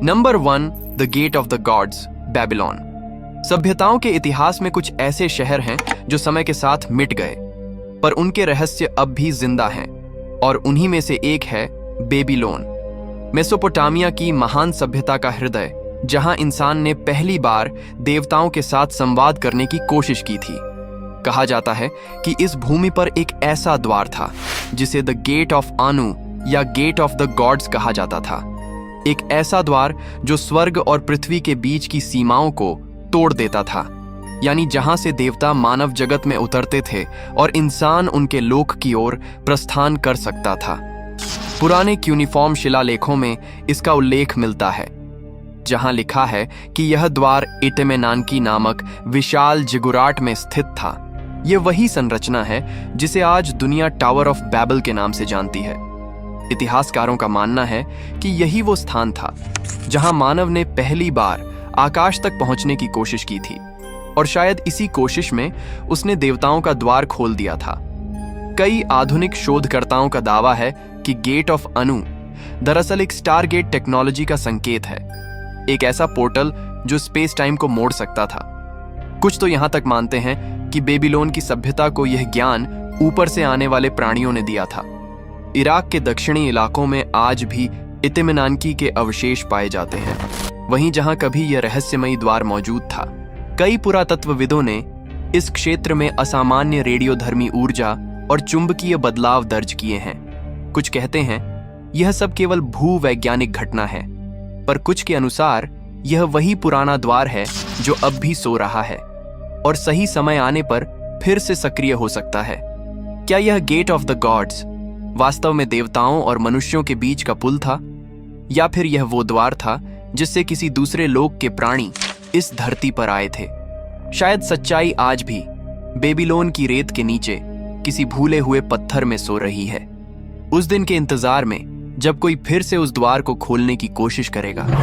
Number 1, the gate of the gods, Babylon. सभ्यताओं के इतिहास में कुछ ऐसे शहर हैं जो समय के साथ मिट गए, पर उनके रहस्य अब भी जिंदा हैं, और उन्हीं में से एक है बेबीलोन, मेसोपोटामिया की महान सभ्यता का हृदय, जहां इंसान ने पहली बार देवताओं के साथ संवाद करने की कोशिश की थी। कहा जाता है कि इस भूमि पर एक ऐसा द्वार था जिसे द गेट ऑफ आनु या गेट ऑफ द गॉड्स कहा जाता था। एक ऐसा द्वार जो स्वर्ग और पृथ्वी के बीच की सीमाओं को तोड़ देता था, यानी जहां से देवता मानव जगत में उतरते थे और इंसान उनके लोक की ओर प्रस्थान कर सकता था। पुराने क्यूनिफॉर्म शिलालेखों में इसका उल्लेख मिलता है, जहां लिखा है कि यह द्वार इटेमेनानकी नामक विशाल जिगुराट में स्थित था। यह वही संरचना है जिसे आज दुनिया टावर ऑफ बैबल के नाम से जानती है। इतिहासकारों का मानना है कि यही वो स्थान था जहां मानव ने पहली बार आकाश तक पहुंचने की कोशिश की थी, और शायद इसी कोशिश में उसने देवताओं का द्वार खोल दिया था। कई आधुनिक शोधकर्ताओं का दावा है कि गेट ऑफ अनु दरअसल एक स्टारगेट टेक्नोलॉजी का संकेत है, एक ऐसा पोर्टल जो स्पेस टाइम को मोड़ सकता था। कुछ तो यहां तक मानते हैं कि बेबीलोन की सभ्यता को यह ज्ञान ऊपर से आने वाले प्राणियों ने दिया था। इराक के दक्षिणी इलाकों में आज भी इतेमेनानकी के अवशेष पाए जाते हैं, वहीं जहां कभी यह रहस्यमयी द्वार मौजूद था। कई पुरातत्वविदों ने इस क्षेत्र में असामान्य रेडियोधर्मी ऊर्जा और चुंबकीय बदलाव दर्ज किए हैं। कुछ कहते हैं यह सब केवल भूवैज्ञानिक घटना है, पर कुछ के अनुसार यह वही पुराना द्वार है जो अब भी सो रहा है और सही समय आने पर फिर से सक्रिय हो सकता है। क्या यह गेट ऑफ द गॉड्स वास्तव में देवताओं और मनुष्यों के बीच का पुल था, या फिर यह वो द्वार था जिससे किसी दूसरे लोक के प्राणी इस धरती पर आए थे? शायद सच्चाई आज भी बेबीलोन की रेत के नीचे किसी भूले हुए पत्थर में सो रही है, उस दिन के इंतजार में जब कोई फिर से उस द्वार को खोलने की कोशिश करेगा।